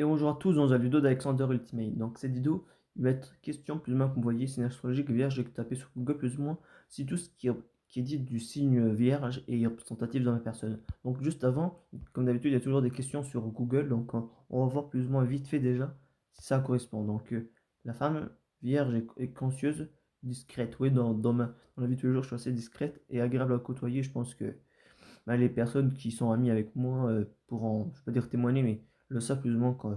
Et bonjour à tous dans la vidéo d'Alexander Ultimate. Donc cette vidéo, il va être question plus ou moins, comme vous voyez, signe astrologique vierge, j'ai tapé sur Google plus ou moins, si tout ce qui est dit du signe vierge est représentatif dans ma personne. Donc juste avant, comme d'habitude, il y a toujours des questions sur Google, donc on va voir plus ou moins vite fait déjà si ça correspond. Donc la femme vierge est conscieuse, discrète. Oui, dans la vie de tous les jours, je suis assez discrète et agréable à côtoyer. Je pense que les personnes qui sont amies avec moi pourront, je ne vais pas dire témoigner, mais le savent plus ou moins qu'il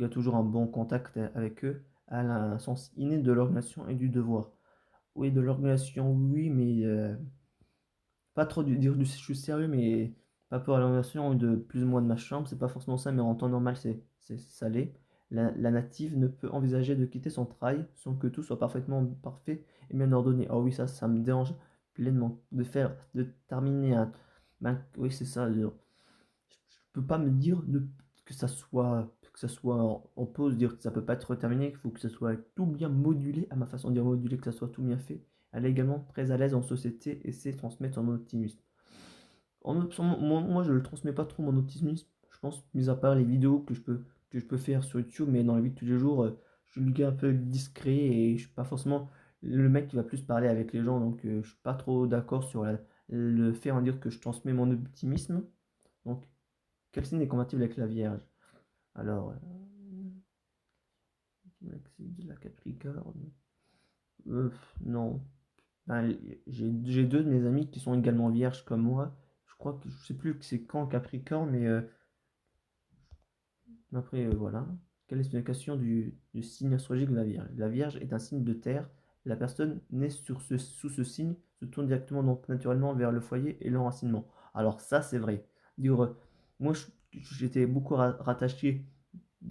y a toujours un bon contact avec eux. Elle a un sens inné de l'organisation et du devoir. Oui, de l'organisation, oui, mais pas trop dire du je suis sérieux, mais pas pour l'organisation de plus ou moins de ma chambre, c'est pas forcément ça, mais en temps normal, ça l'est. La native ne peut envisager de quitter son travail sans que tout soit parfaitement parfait et bien ordonné. Oh oui, ça me dérange pleinement de terminer oui, c'est ça. Je peux pas me dire que ça soit en pause, dire que ça peut pas être terminé, qu'il faut que ça soit tout bien modulé, à ma façon de dire modulé, que ça soit tout bien fait. Elle est également très à l'aise en société et sait transmettre son optimisme. Moi, je le transmets pas trop mon optimisme, je pense, mis à part les vidéos que je peux faire sur YouTube, mais dans la vie de tous les jours, je suis le gars un peu discret et je suis pas forcément le mec qui va plus parler avec les gens, donc je suis pas trop d'accord sur le fait, on va dire, que je transmets mon optimisme. Donc, quel signe est compatible avec la Vierge? Alors, de la Capricorne. Non. Ben, j'ai deux de mes amis qui sont également vierges comme moi. Je crois que je sais plus que c'est quand Capricorne, mais après, voilà. Quelle est l'explication du signe astrologique de la Vierge? La Vierge est un signe de terre. La personne née sous ce signe se tourne directement, donc naturellement, vers le foyer et l'enracinement. Alors ça, c'est vrai. Dire, moi, j'étais beaucoup rattaché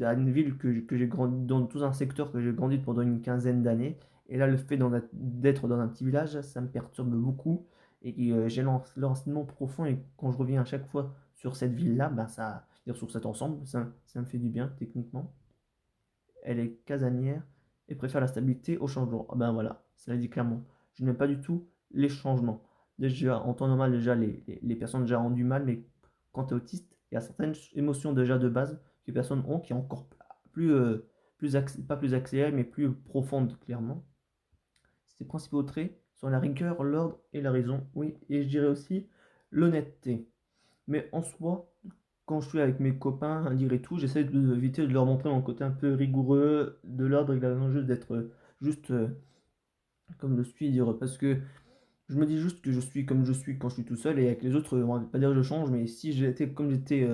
à une ville que j'ai grandi, dans tout un secteur que j'ai grandi pendant une quinzaine d'années. Et là, le fait d'être dans un petit village, ça me perturbe beaucoup. Et j'ai l'enracinement profond. Et quand je reviens à chaque fois sur cette ville-là, ben ça, dire sur cet ensemble, ça me fait du bien techniquement. Elle est casanière et préfère la stabilité au changement. Ah ben voilà, ça l'a dit clairement. Je n'aime pas du tout les changements. Déjà, en temps normal, déjà, les personnes déjà ont du mal, mais quand tu es autiste, il y a certaines émotions déjà de base que les personnes ont qui sont encore plus, pas plus accélérées, mais plus profondes, clairement. Ses principaux traits sont la rigueur, l'ordre et la raison. Oui, et je dirais aussi l'honnêteté. Mais en soi, quand je suis avec mes copains à lire et tout, j'essaie d'éviter de leur montrer mon côté un peu rigoureux, de l'ordre et de la raison, juste d'être juste comme je suis, dire, parce que je me dis juste que je suis comme je suis quand je suis tout seul et avec les autres, on va pas dire que je change, mais si j'étais comme j'étais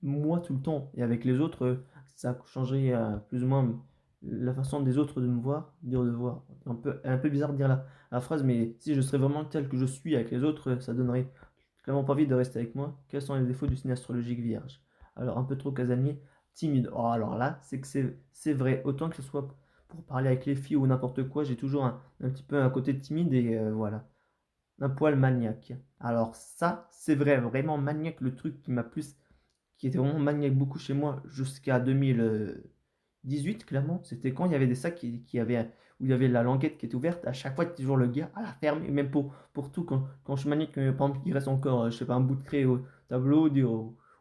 moi tout le temps et avec les autres, ça changerait plus ou moins la façon des autres de me voir, dire de voir. Un peu bizarre de dire la phrase, mais si je serais vraiment tel que je suis avec les autres, ça donnerait clairement pas envie de rester avec moi. Quels sont les défauts du signe astrologique vierge? Alors, un peu trop casanier, timide. Oh, alors là, c'est que c'est vrai. Autant que ce soit pour parler avec les filles ou n'importe quoi, j'ai toujours un petit peu un côté timide et voilà. Un poil maniaque. Alors ça, c'est vrai, vraiment maniaque, le truc qui était vraiment maniaque beaucoup chez moi jusqu'à 2018, clairement. C'était quand il y avait des sacs où il y avait la languette qui était ouverte, à chaque fois, il y toujours le gars à la ferme, et même pour tout, quand je suis maniaque, par exemple, il reste encore, je sais pas, un bout de craie au tableau,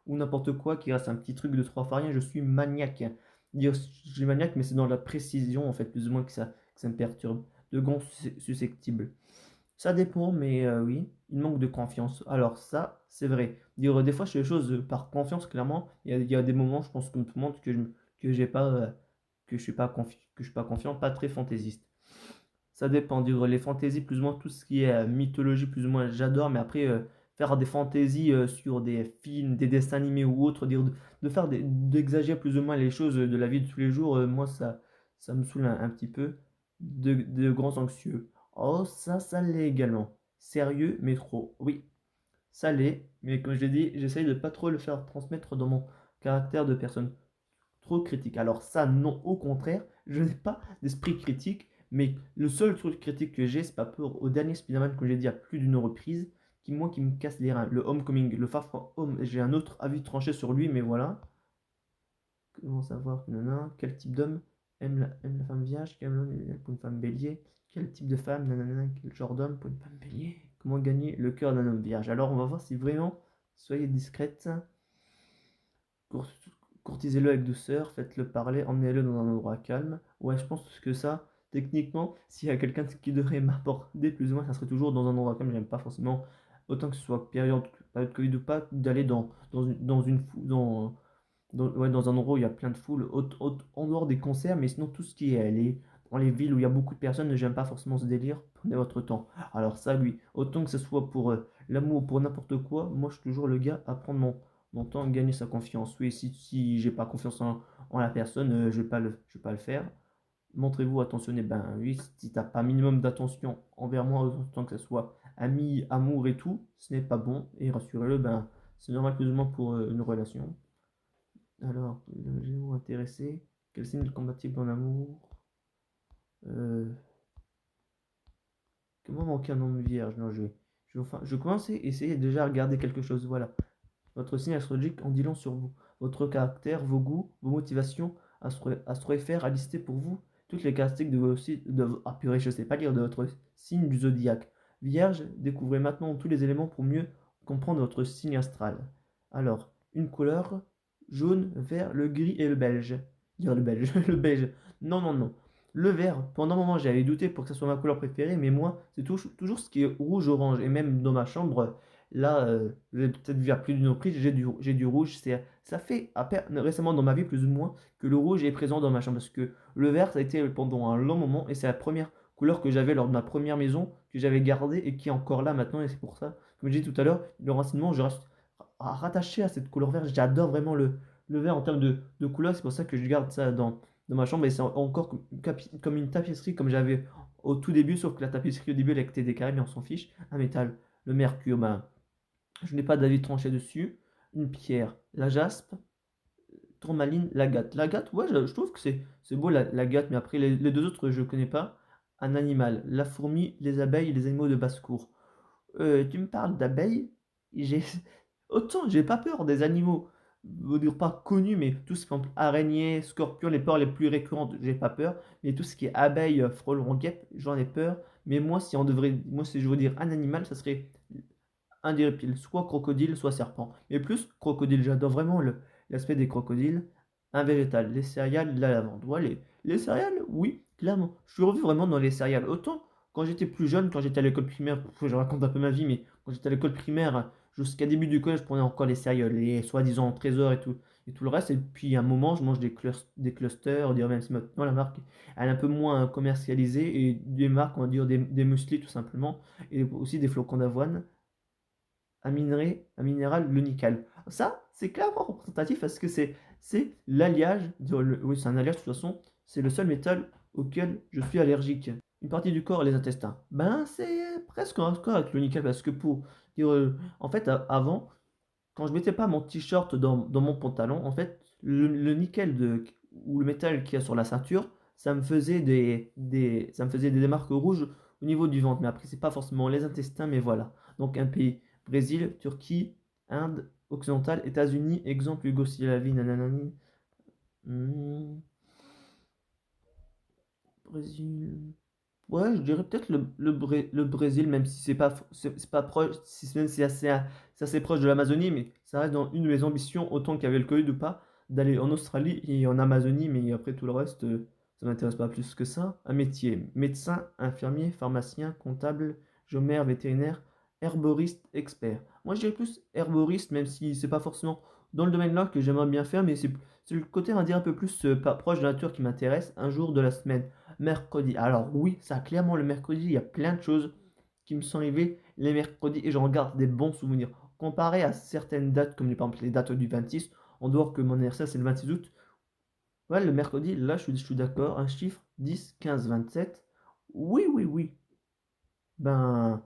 ou n'importe quoi, qui reste un petit truc de trois farines, je suis maniaque. Dire, je suis maniaque, mais c'est dans la précision, en fait, plus ou moins, que ça me perturbe. De gond susceptible. Ça dépend, mais oui, il manque de confiance. Alors ça, c'est vrai. Dire des fois, je fais les choses par confiance, clairement. Il y a des moments, je pense, comme tout le monde, que j'ai pas, que je suis pas confiant, pas très fantaisiste. Ça dépend. Dire les fantaisies, plus ou moins tout ce qui est mythologie, plus ou moins, j'adore. Mais après, faire des fantaisies sur des films, des dessins animés ou autres, de faire d'exagérer plus ou moins les choses de la vie de tous les jours, moi, ça me saoule un petit peu. De grands anxieux. Oh, ça l'est également. Sérieux, mais trop. Oui, ça l'est. Mais comme je l'ai dit, j'essaye de pas trop le faire transmettre dans mon caractère de personne trop critique. Alors ça, non, au contraire, je n'ai pas d'esprit critique. Mais le seul truc critique que j'ai, c'est pas peur au dernier Spider-Man que j'ai dit à plus d'une reprise, qui me casse les reins. Le Homecoming, le Far From Home, j'ai un autre avis tranché sur lui, mais voilà. Comment savoir quel type d'homme aime la femme vierge, quel homme pour une femme bélier, quel type de femme, nanana, quel genre d'homme pour une femme bélier, comment gagner le cœur d'un homme vierge. Alors on va voir si vraiment, soyez discrète, Courtisez-le avec douceur, faites-le parler, emmenez-le dans un endroit calme. Ouais, je pense que ça, techniquement, s'il y a quelqu'un qui devrait m'apporter plus ou moins, ça serait toujours dans un endroit calme. J'aime pas forcément, autant que ce soit période Covid ou pas, d'aller ouais, dans un endroit où il y a plein de foule, en dehors des concerts, mais sinon tout ce qui est dans les villes où il y a beaucoup de personnes, j'aime pas forcément ce délire, prenez votre temps. Alors ça, oui, autant que ce soit pour l'amour, pour n'importe quoi, moi je suis toujours le gars à prendre mon temps, gagner sa confiance. Oui, si j'ai pas confiance en la personne, je vais pas le faire. Montrez-vous attentionné, ben oui, si t'as pas minimum d'attention envers moi, autant que ce soit ami, amour et tout, ce n'est pas bon, et rassurez-le, ben c'est normal plus ou moins pour une relation. Alors, le gémeaux intéressé. Quel signe est compatible en amour? euh, Comment manquer un homme vierge? Non, je commence à essayer déjà à regarder quelque chose. Voilà. Votre signe astrologique en dit long sur vous. Votre caractère, vos goûts, vos motivations. Astro-FR a listé pour vous toutes les caractéristiques ah purée, je sais pas lire, de votre signe du zodiaque. Vierge, découvrez maintenant tous les éléments pour mieux comprendre votre signe astral. Alors, une couleur, jaune, vert, le gris et le belge. Dire le belge, le beige. Non, non, non. Le vert, pendant un moment j'avais douté pour que ça soit ma couleur préférée, mais moi, c'est toujours ce qui est rouge-orange. Et même dans ma chambre, là, vous avez peut-être vu à plus d'une reprise, j'ai du rouge. Ça fait récemment dans ma vie, plus ou moins, que le rouge est présent dans ma chambre. Parce que le vert, ça a été pendant un long moment, et c'est la première couleur que j'avais lors de ma première maison, que j'avais gardée et qui est encore là maintenant. Et c'est pour ça, comme j'ai dit tout à l'heure, le renseignement, je reste rattaché à cette couleur verte. J'adore vraiment le vert en termes de couleur. C'est pour ça que je garde ça dans ma chambre. Et c'est encore comme une tapisserie, comme j'avais au tout début, sauf que la tapisserie au début, elle était décalée, mais on s'en fiche. Un métal, le mercure, ben. Je n'ai pas d'avis tranché dessus. Une pierre, la jaspe, tourmaline, l'agate. L'agate, ouais, je trouve que c'est beau l'agate, mais après les deux autres, je ne connais pas. Un animal, la fourmi, les abeilles, les animaux de basse-cour. Tu me parles d'abeilles? J'ai autant j'ai pas peur des animaux, je veux dire pas connus, mais tout ce qui est par exemple, araignées, scorpions, les peurs les plus récurrentes, j'ai pas peur. Mais tout ce qui est abeilles, frelons, guêpes, j'en ai peur. Mais moi si je veux dire un animal, ça serait un des reptiles, soit crocodile, soit serpent. Mais plus crocodile, j'adore vraiment l'aspect des crocodiles. Un végétal, les céréales, la lavande. Ouais, les céréales, oui, clairement. Je suis revu vraiment dans les céréales. Autant quand j'étais plus jeune, quand j'étais à l'école primaire, je raconte un peu ma vie, mais quand j'étais à l'école primaire, jusqu'à début du collège, je prenais encore les céréales, les soi-disant trésors et tout le reste. Et puis à un moment, je mange des clusters, on dirait même si maintenant la marque elle est un peu moins commercialisée, et des marques, on va dire des muesli tout simplement, et aussi des flocons d'avoine un minéral, le nickel. Ça, c'est clairement représentatif parce que c'est l'alliage, oui, c'est un alliage de toute façon, c'est le seul métal auquel je suis allergique. Une partie du corps, les intestins. Ben, c'est presque un accord avec le nickel parce que pour dire, en fait, avant, quand je mettais pas mon t-shirt dans mon pantalon, en fait, le nickel ou le métal qu'il y a sur la ceinture, ça me faisait des marques rouges au niveau du ventre. Mais après, c'est pas forcément les intestins, mais voilà. Donc un pays, Brésil, Turquie, Inde occidentale, États-Unis, exemple Yougoslavie, nananani. Hmm, Brésil. Ouais, je dirais peut-être le Brésil, même si c'est pas proche, même si c'est assez proche de l'Amazonie, mais ça reste dans une de mes ambitions, autant qu'il y avait le Covid ou pas, d'aller en Australie et en Amazonie, mais après tout le reste, ça m'intéresse pas plus que ça. Un métier, médecin, infirmier, pharmacien, comptable, géomètre, vétérinaire, herboriste, expert. Moi, je dirais plus herboriste, même si c'est pas forcément dans le domaine là que j'aimerais bien faire, mais c'est le côté, on va dire, un peu plus proche de la nature qui m'intéresse, un jour de la semaine. Mercredi. Alors oui, ça clairement le mercredi, il y a plein de choses qui me sont arrivées les mercredis et j'en garde des bons souvenirs. Comparé à certaines dates, comme par exemple les dates du 26, en dehors que mon anniversaire c'est le 26 août. Ouais, le mercredi, là je suis d'accord, un chiffre 10, 15, 27. Oui, oui, oui. Ben,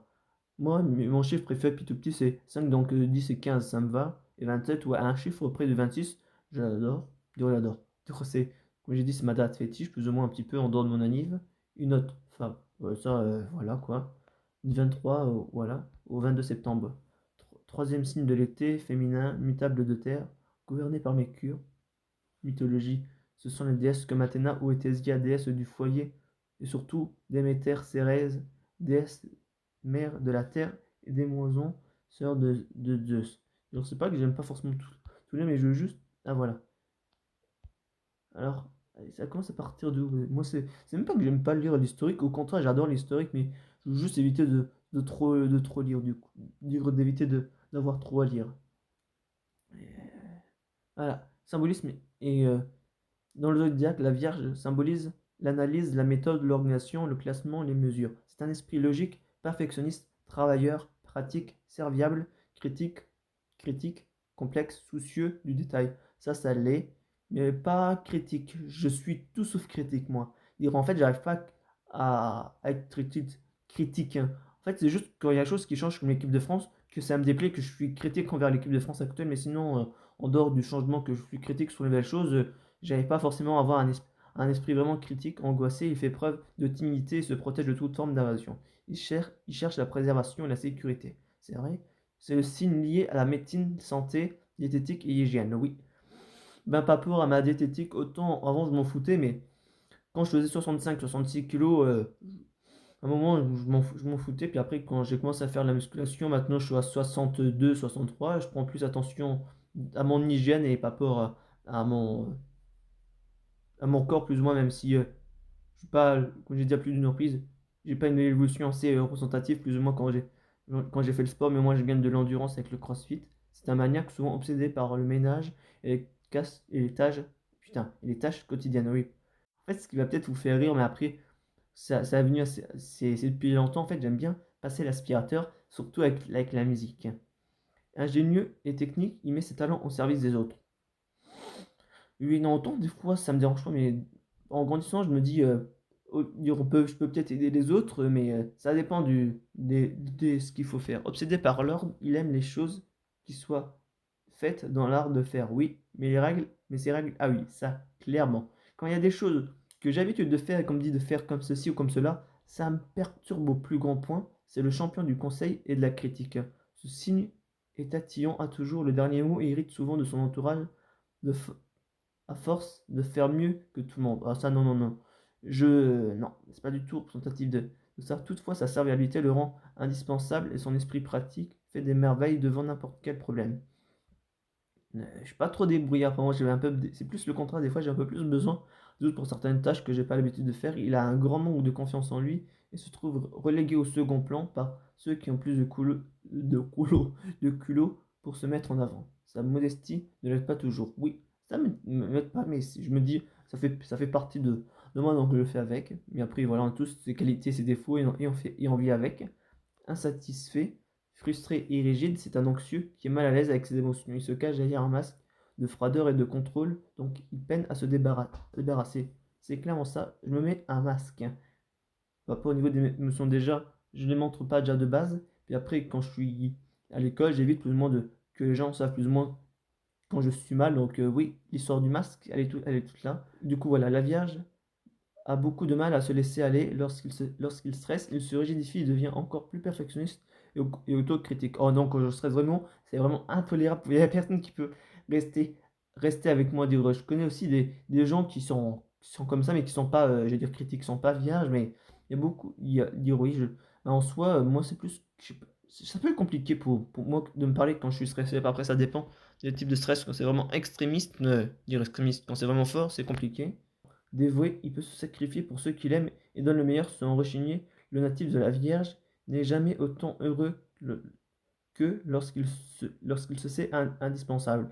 moi, mon chiffre préféré depuis tout petit c'est 5, donc 10 et 15 ça me va. Et 27, ouais, un chiffre près de 26, j'adore. Je l'adore. C'est, comme j'ai dit, c'est ma date fétiche, plus ou moins un petit peu en dehors de mon anniv. Une autre, enfin, ouais, ça, voilà quoi. Du 23, voilà, au 22 septembre. Troisième signe de l'été, féminin, mutable de terre, gouverné par Mercure. Mythologie, ce sont les déesses comme Athéna ou Hétésia, déesse du foyer, et surtout Déméter, Cérès, déesse mère de la terre et des moissons, sœur de Zeus. Je ne sais pas que j'aime pas forcément tout, mais je veux juste. Ah voilà. Alors, ça commence à partir d'où? Moi, c'est même pas que j'aime pas lire l'historique, au contraire, j'adore l'historique, mais je veux juste éviter de trop lire, du coup. D'éviter d'avoir trop à lire. Voilà, symbolisme dans le zodiaque, la Vierge symbolise l'analyse, la méthode, l'organisation, le classement, les mesures. C'est un esprit logique, perfectionniste, travailleur, pratique, serviable, critique, critique, complexe, soucieux du détail. Ça l'est, mais pas critique. Je suis tout sauf critique, moi. Dire en fait, j'arrive pas à être critique, hein. En fait, c'est juste quand il y a des choses qui changent comme l'équipe de France que ça me déplaît que je suis critique envers l'équipe de France actuelle, mais sinon, en dehors du changement que je suis critique sur les nouvelles choses, j'arrive pas forcément à avoir un esprit vraiment critique, angoissé. Il fait preuve de timidité et se protège de toute forme d'invasion. Il cherche la préservation et la sécurité. C'est vrai. C'est le signe lié à la médecine, santé, diététique et hygiène. Oui. Ben, pas pour à ma diététique. Autant avant, je m'en foutais, mais quand je faisais 65-66 kilos, à un moment, je m'en foutais. Puis après, quand j'ai commencé à faire de la musculation, maintenant je suis à 62-63. Je prends plus attention à mon hygiène et pas peur à à mon corps, plus ou moins, même si je suis pas, comme j'ai dit à plus d'une reprise, j'ai pas une évolution assez représentative, plus ou moins quand j'ai fait le sport, mais moi je gagne de l'endurance avec le crossfit. C'est un maniaque souvent obsédé par le ménage et les tâches, putain, et les tâches quotidiennes, oui. En fait, ce qui va peut-être vous faire rire, mais après, ça a venu c'est depuis longtemps, en fait, j'aime bien passer l'aspirateur, surtout avec la musique. Ingénieux et technique, il met ses talents au service des autres. Oui, non, autant des fois ça me dérange pas, mais en grandissant, je me dis, je peux peut-être aider les autres, mais ça dépend de ce qu'il faut faire. Obsédé par l'ordre, il aime les choses qui soient faites dans l'art de faire, oui, mais ces règles, ah oui, ça, clairement. Quand il y a des choses que j'ai l'habitude de faire et qu'on me dit de faire comme ceci ou comme cela, ça me perturbe au plus grand point. C'est le champion du conseil et de la critique. Ce signe est tatillon, a toujours le dernier mot et hérite souvent de son entourage de, à force de faire mieux que tout le monde. Ah ça non, non, non. Non, c'est pas du tout représentatif de ça. Toutefois, sa serviabilité le rend indispensable et son esprit pratique fait des merveilles devant n'importe quel problème. Je suis pas trop débrouillard, pour moi, c'est plus le contraire, des fois j'ai un peu plus besoin, doute pour certaines tâches que j'ai pas l'habitude de faire. Il a un grand manque de confiance en lui et se trouve relégué au second plan par ceux qui ont plus de culot pour se mettre en avant. Sa modestie ne l'aide pas toujours. Oui, ça me m'aide pas, mais je me dis, ça fait partie de moi, donc je le fais avec. Mais après, voilà, on a tous ses qualités, ses défauts et on vit avec. Insatisfait, frustré et rigide, c'est un anxieux qui est mal à l'aise avec ses émotions. Il se cache derrière un masque de froideur et de contrôle, donc il peine à se débarrasser. C'est clairement ça, je me mets un masque. Pas au niveau des émotions déjà, je ne les montre pas déjà de base, puis après quand je suis à l'école, j'évite plus ou moins que les gens savent plus ou moins quand je suis mal, donc oui, l'histoire du masque, elle est toute là. Du coup voilà, la Vierge a beaucoup de mal à se laisser aller lorsqu'il stresse, il se rigidifie et devient encore plus perfectionniste et autocritique. Oh non, quand je stresse vraiment, c'est vraiment intolérable. Il y a personne qui peut rester, rester avec moi. Dire, je connais aussi des gens qui sont comme ça, mais qui sont pas, je vais dire, critiques, qui sont pas vierges, mais il y a beaucoup, il y a, dire oui, en soi, moi c'est plus, je sais pas, c'est un peu compliqué pour moi de me parler quand je suis stressé. Après, ça dépend des types de stress. Quand c'est vraiment extrémiste, dire extrémiste, quand c'est vraiment fort, c'est compliqué. Dévoué, il peut se sacrifier pour ceux qu'il aime et donne le meilleur sans rechigner. Le natif de la Vierge n'est jamais autant heureux que lorsqu'il se sait indispensable.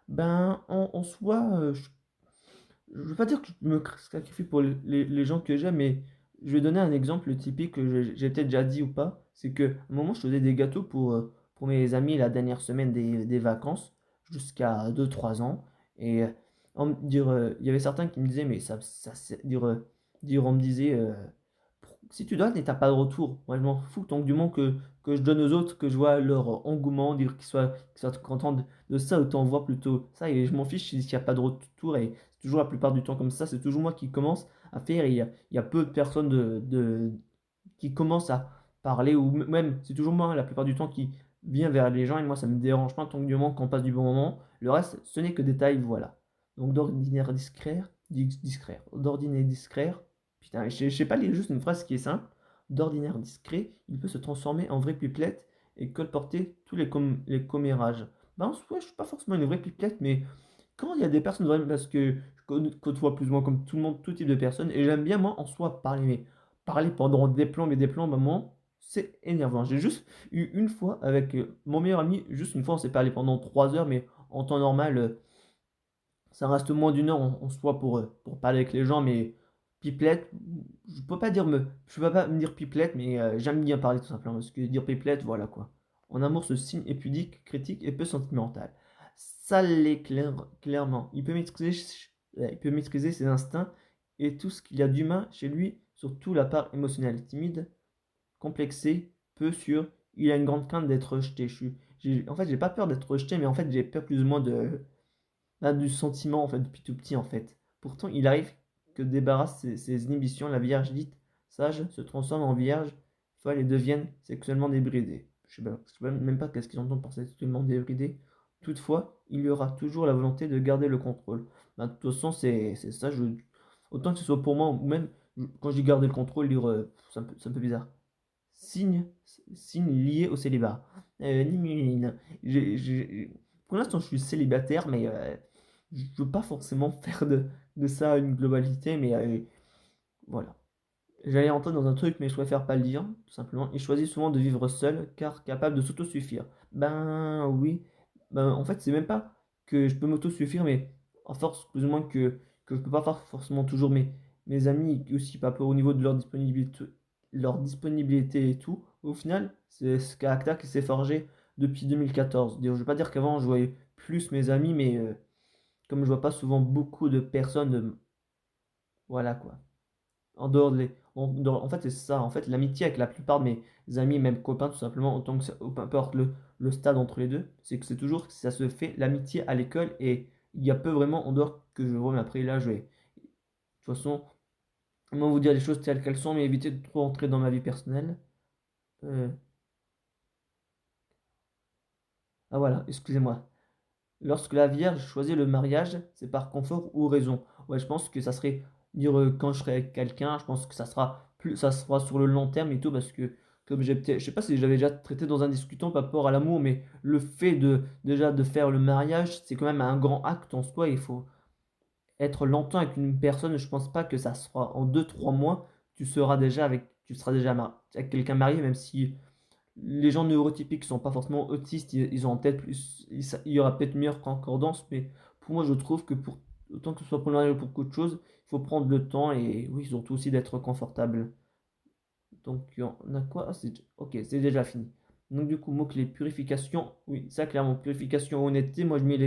Ben, en soi, je veux pas dire que je me sacrifie pour les gens que j'aime, mais je vais donner un exemple typique que j'ai peut-être déjà dit ou pas. C'est que à un moment, je faisais des gâteaux pour mes amis la dernière semaine des vacances, jusqu'à 2 3 ans. Et il y avait certains qui me disaient, mais on me disait, si tu donnes et t'as pas de retour, moi je m'en fous tant que du moment que je donne aux autres, que je vois leur engouement, dire qu'ils soient contents de ça, autant voir plutôt ça. Et je m'en fiche s'il n'y a pas de retour. Et c'est toujours la plupart du temps comme ça, c'est toujours moi qui commence à faire. Et il y a peu de personnes qui commencent à parler, ou même, c'est toujours moi la plupart du temps qui vient vers les gens. Et moi, ça me dérange pas tant que du moment qu'on passe du bon moment. Le reste, ce n'est que détail, voilà. Donc d'ordinaire discret, d'ordinaire discret. Putain, je sais pas lire juste une phrase qui est simple. D'ordinaire discret, il peut se transformer en vraie pipelette et colporter tous les commérages. Ben, en soi, je suis pas forcément une vraie pipelette, mais quand il y a des personnes, vraiment, parce que côtoie plus ou moins comme tout le monde, tout type de personnes. Et j'aime bien, moi, en soi, parler. Mais parler pendant des plombs, à moi, c'est énervant. J'ai juste eu une fois avec mon meilleur ami, juste une fois, on s'est parlé pendant 3 heures, mais en temps normal, ça reste moins d'une heure en soi pour parler avec les gens. Mais pipelette, je peux pas me dire pipelette, mais j'aime bien parler tout simplement. Parce que dire pipelette, voilà quoi. En amour, ce signe est pudique, critique et peu sentimental. Ça l'est clairement. Il peut maîtriser ses instincts et tout ce qu'il y a d'humain chez lui, surtout la part émotionnelle, timide, complexé, peu sûr. Il a une grande crainte d'être rejeté. En fait, j'ai pas peur d'être rejeté, mais en fait, j'ai peur plus ou moins du sentiment en fait depuis tout petit en fait. Pourtant, il arrive que débarrasse ses inhibitions, la vierge dite sage se transforme en vierge folle et devienne sexuellement débridée. Je sais même pas qu'est-ce qu'ils entendent par sexuellement débridée. Toutefois, il y aura toujours la volonté de garder le contrôle. Ben, de toute façon, c'est ça. Autant que ce soit pour moi, ou même quand je dis garder le contrôle, c'est un peu bizarre. Signe, signe lié au célibat. Ni, ni, ni, ni. Pour l'instant, je suis célibataire, mais je veux pas forcément faire de ça une globalité, mais voilà. J'allais rentrer dans un truc, mais je préfère pas le dire, tout simplement. Il choisit souvent de vivre seul, car capable de s'autosuffire. Ben oui. Ben, en fait, c'est même pas que je peux m'autosuffire, mais en force, plus ou moins que je peux pas faire forcément toujours mes amis, aussi pas peu au niveau de leur disponibilité et tout. Au final, c'est ce caractère qui s'est forgé depuis 2014. Je veux pas dire qu'avant, je voyais plus mes amis, mais comme je vois pas souvent beaucoup de personnes, voilà quoi. En dehors en fait, c'est ça. En fait, l'amitié avec la plupart de mes amis, même copains, tout simplement, autant que peu importe le stade entre les deux, c'est que c'est toujours que ça se fait l'amitié à l'école et il y a peu vraiment en dehors que je vois. Mais après, là, je vais. De toute façon, comment vous dire les choses telles qu'elles sont, mais éviter de trop entrer dans ma vie personnelle. Euh, ah voilà, excusez-moi. Lorsque la Vierge choisit le mariage, c'est par confort ou raison. Ouais, je pense que ça serait dire quand je serai avec quelqu'un, je pense que ça sera sur le long terme et tout parce que comme je sais pas si j'avais déjà traité dans un discutant par rapport à l'amour, mais le fait de déjà de faire le mariage, c'est quand même un grand acte en soi. Il faut être longtemps avec une personne. Je pense pas que ça sera en 2 3 mois, tu seras déjà avec quelqu'un marié, même si les gens neurotypiques sont pas forcément autistes, ils ont peut-être plus, il y aura peut-être une meilleure concordance, mais pour moi, je trouve que pour autant que ce soit pour le mariage ou pour quelque chose, il faut prendre le temps et oui, surtout aussi d'être confortable. Donc, on a quoi? Ok, c'est déjà fini. Donc, du coup, mot-clé purification. Oui, ça, clairement, purification, honnêteté. Moi, je mets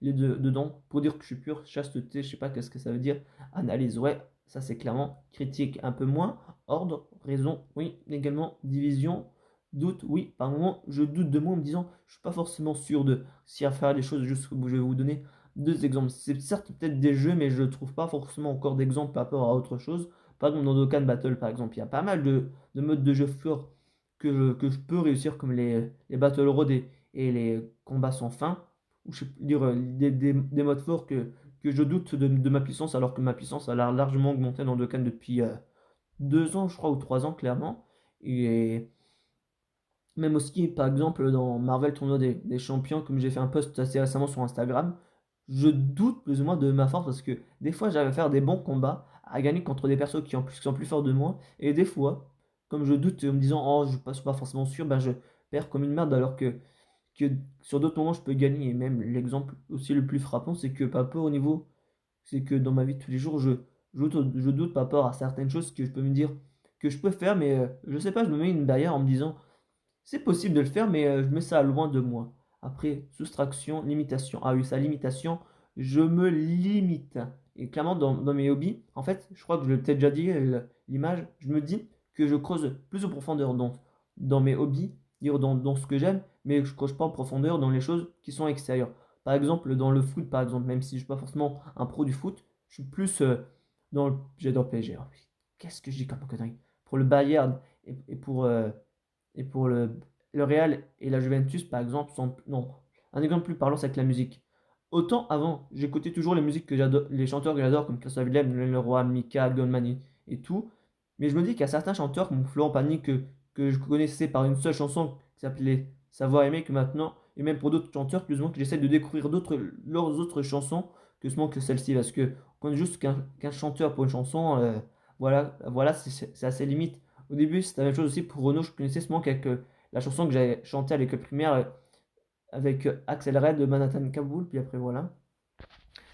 les deux dedans pour dire que je suis pur. Chasteté, je sais pas qu'est-ce que ça veut dire. Analyse, ouais, ça, c'est clairement critique, un peu moins. Ordre, raison, oui, également. Division, doute, oui. Par moment, je doute de moi en me disant, je suis pas forcément sûr de si à faire les choses. Juste, je vais vous donner 2 exemples. C'est certes peut-être des jeux, mais je trouve pas forcément encore d'exemples par rapport à autre chose. Par exemple, dans Dokkan Battle, par exemple, il y a pas mal de modes de jeu forts que je peux réussir, comme les Battle Road et les combats sans fin, ou je peux dire des modes forts que je doute de ma puissance, alors que ma puissance a largement augmenté dans Dokkan depuis 2 ans, je crois, ou 3 ans, clairement. Et même aussi, par exemple, dans Marvel Tournoi des Champions, comme j'ai fait un post assez récemment sur Instagram, je doute plus ou moins de ma force parce que des fois, j'arrive à faire des bons combats, à gagner contre des persos qui sont plus forts de moi, et des fois, comme je doute en me disant, oh, je ne suis pas forcément sûr, ben je perds comme une merde alors que sur d'autres moments, je peux gagner. Et même l'exemple aussi le plus frappant, c'est que par rapport au niveau, c'est que dans ma vie de tous les jours, je doute par rapport à certaines choses que je peux me dire que je peux faire, mais je sais pas, je me mets une barrière en me disant, c'est possible de le faire, mais je mets ça loin de moi. Après, soustraction, limitation. Ah oui, ça, limitation, je me limite. Et clairement, dans mes hobbies, en fait, je crois que je l'ai peut-être déjà dit, l'image, je me dis que je creuse plus en profondeur dans mes hobbies, dire dans ce que j'aime, mais je ne creuse pas en profondeur dans les choses qui sont extérieures. Par exemple, dans le foot, par exemple, même si je ne suis pas forcément un pro du foot, je suis plus j'adore le PSG. Ah oui, qu'est-ce que je dis comme connerie? Pour le Bayern et pour le Real et la Juventus, par exemple, non. Un exemple plus parlant, c'est avec la musique. Autant avant, j'écoutais toujours les musiques que j'adore, les chanteurs que j'adore, comme Christophe Willem, Leroy, Mika, Goldman et tout. Mais je me dis qu'il y a certains chanteurs, comme Florent Pagny, que je connaissais par une seule chanson qui s'appelait Savoir aimer, que maintenant, et même pour d'autres chanteurs, plus ou moins, que j'essaie de découvrir leurs autres chansons que celle-ci, parce que quand juste qu'un chanteur pour une chanson, voilà, c'est assez limite. Au début, c'était la même chose aussi pour Renaud, je connaissais seulement la chanson que j'avais chantée à l'école primaire avec Axel Red de Manhattan Kaboul, puis après voilà.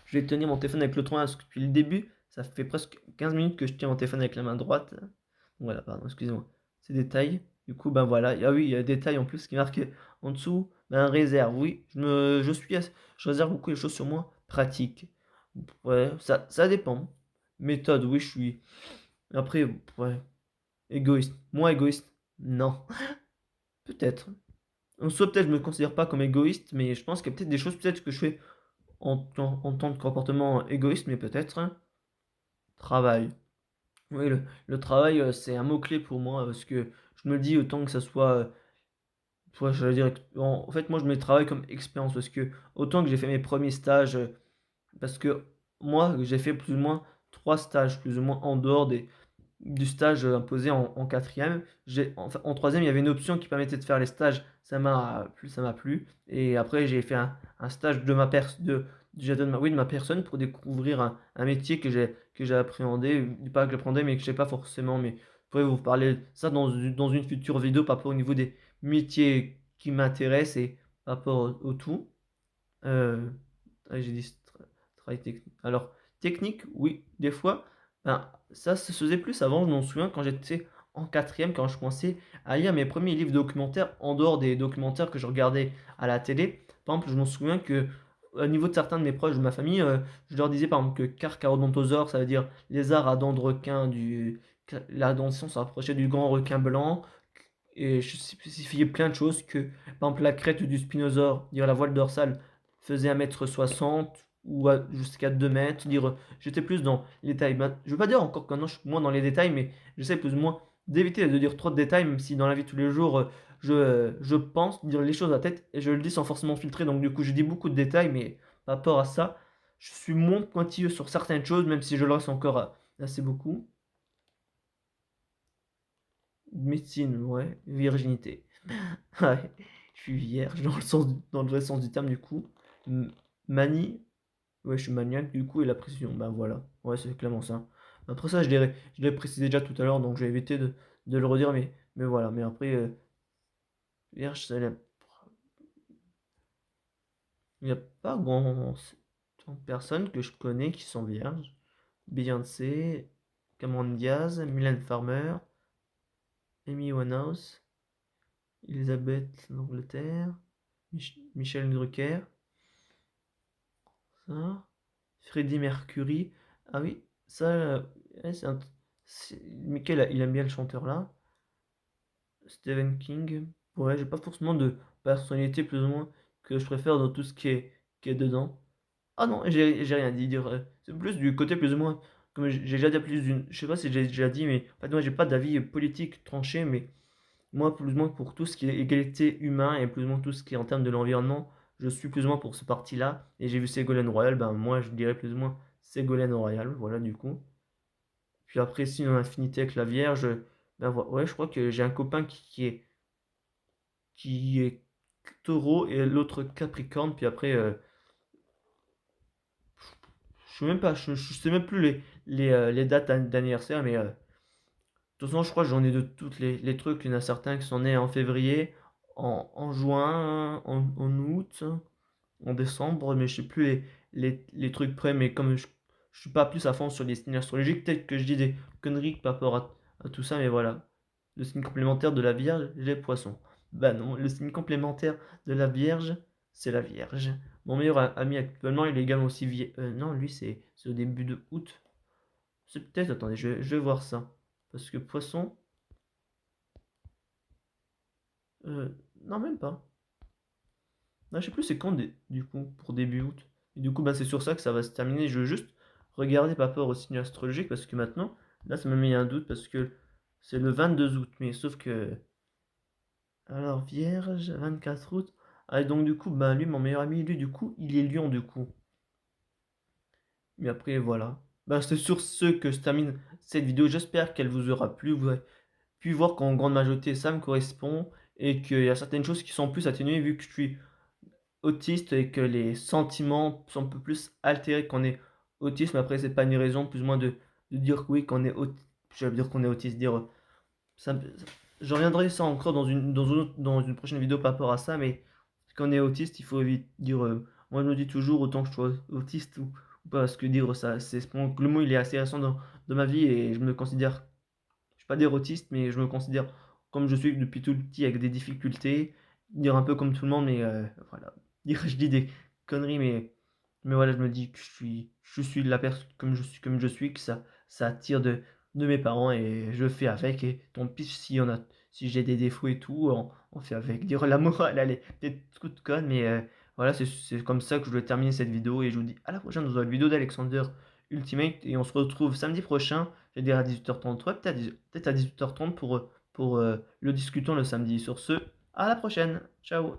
Je vais tenir mon téléphone avec l'autre main parce que depuis le début, ça fait presque 15 minutes que je tiens mon téléphone avec la main droite. Voilà, pardon, excusez-moi. C'est des tailles. Du coup, ben voilà. Ah oui, il y a des tailles en plus qui marquent en dessous. Ben réserve, oui. Je réserve beaucoup les choses sur moi. Pratique. Ouais, ça dépend. Méthode, oui, je suis. Après, ouais. Égoïste. Moi, égoïste. Non. Peut-être. En soi, peut-être je me considère pas comme égoïste, mais je pense qu'il y a peut-être des choses peut-être que je fais en tant que comportement égoïste, mais peut-être. Hein. Travail. Oui, le travail, c'est un mot-clé pour moi parce que je me dis autant que ça soit, ouais, j'allais dire, en fait, moi, je mets le travail comme expérience parce que autant que j'ai fait mes premiers stages, parce que moi, j'ai fait plus ou moins trois stages, plus ou moins en dehors du stage imposé en quatrième. En troisième, il y avait une option qui permettait de faire les stages. Ça m'a plu. Et après, j'ai fait un stage de ma pers de, déjà oui, de ma personne pour découvrir un métier que j'ai appréhendé. Pas que j'appréhendais, mais que je sais pas forcément. Mais je pourrais vous parler de ça dans une future vidéo par rapport au niveau des métiers qui m'intéressent et par rapport au tout. Euh, j'ai dit travail technique. Alors, technique, oui, des fois, ben, ça se faisait plus avant, je m'en souviens, quand j'étais en quatrième, quand je commençais à lire mes premiers livres documentaires, en dehors des documentaires que je regardais à la télé. Par exemple, je m'en souviens que, au niveau de certains de mes proches de ma famille, je leur disais par exemple que Carcharodontosaure, ça veut dire lézard à dents de requin, la dentition se rapprochait du grand requin blanc, et je spécifiais plein de choses que, par exemple, la crête du spinosaure, dire la voile dorsale, faisait 1,60 m ou jusqu'à 2 mètres. Dire, j'étais plus dans les détails. Ben, je veux pas dire encore que non, je suis moins dans les détails, mais j'essaie plus ou moins d'éviter de dire trop de détails, même si dans la vie de tous les jours, je pense dire les choses à tête et je le dis sans forcément filtrer. Donc, du coup, je dis beaucoup de détails, mais par rapport à ça, je suis moins pointilleux sur certaines choses, même si je le reste encore assez beaucoup. Médecine, ouais, virginité. Ouais, je suis vierge dans dans le vrai sens du terme du coup. M- Manie, ouais, je suis maniaque du coup et la précision, ben voilà. Ouais, c'est clairement ça. Après ça, je l'ai précisé déjà tout à l'heure, donc j'ai évité de le redire, mais voilà. Mais après, vierge, il n'y a pas tant de personnes que je connais qui sont vierges. Beyoncé, Cameron Diaz, Mylène Farmer, Amy Winehouse, Elisabeth d'Angleterre, Michel Drucker. Ça. Freddie Mercury. Ah oui, ça, ouais, Michael, il aime bien le chanteur là. Stephen King. Ouais, j'ai pas forcément de personnalité plus ou moins que je préfère dans tout ce qui est dedans. Ah non, j'ai rien dit. C'est plus du côté plus ou moins. Comme j'ai déjà dit à plus d'une. Je sais pas si j'ai déjà dit, mais en fait, moi j'ai pas d'avis politique tranché, mais moi, plus ou moins pour tout ce qui est égalité humain et plus ou moins tout ce qui est en termes de l'environnement, je suis plus ou moins pour ce parti-là. Et j'ai vu Ségolène Royal, ben moi je dirais plus ou moins Ségolène Royal, voilà du coup. Puis après, si on a affinité avec la Vierge, ben ouais, je crois que j'ai un copain qui est taureau et l'autre Capricorne. Puis après, je sais même pas, je sais même plus les dates d'anniversaire, mais de toute façon, je crois que j'en ai de toutes les trucs. Il y en a certains qui sont nés en février, en juin, en août, en décembre, mais je sais plus les trucs près. Mais comme je suis pas plus à fond sur les signes astrologiques, peut-être que je dis des conneries par rapport à tout ça, mais voilà. Le signe complémentaire de la Vierge, les poissons. Bah non, le signe complémentaire de la Vierge, c'est la Vierge. Mon meilleur ami actuellement, il est également aussi vierge. Non, lui, c'est au début de août. C'est peut-être, attendez, je vais voir ça. Parce que poisson, euh, non, même pas. Non, je sais plus c'est quand du coup pour début août. Et du coup, bah, c'est sur ça que ça va se terminer. Je veux juste regarder par rapport au signe astrologique parce que maintenant, là, ça m'a mis un doute parce que c'est le 22 août. Mais sauf que. Alors, Vierge, 24 août. Ah, et donc, du coup, bah, lui, mon meilleur ami, lui, du coup, il est Lion, du coup. Mais après, voilà. Bah, c'est sur ce que se termine cette vidéo. J'espère qu'elle vous aura plu. Vous avez pu voir qu'en grande majorité, ça me correspond et qu'il y a certaines choses qui sont plus atténuées vu que je suis autiste et que les sentiments sont un peu plus altérés quand on est autiste, mais après c'est pas une raison plus ou moins de dire que oui qu'on est je veux dire qu'on est autiste, dire, ça me je reviendrai ça encore dans une prochaine vidéo par rapport à ça, mais quand on est autiste, il faut éviter dire, moi je me dis toujours autant que je sois autiste ou pas, parce que dire ça, le mot il est assez récent dans ma vie et je me considère, je vais pas dire autiste, mais je me considère comme je suis depuis tout petit avec des difficultés, dire un peu comme tout le monde, mais voilà, dire je dis des conneries, mais voilà, je me dis que je suis la personne comme je suis, que ça attire de mes parents et je fais avec. Et tant pis si j'ai des défauts et tout, on fait avec. Dire la morale, elle est peut-être toute conne, mais voilà, c'est comme ça que je vais terminer cette vidéo. Et je vous dis à la prochaine dans une vidéo d'Alexander Ultimate. Et on se retrouve samedi prochain, je vais dire à 18h30, ouais, peut-être à 18h30 pour le discutant le samedi. Sur ce, à la prochaine. Ciao.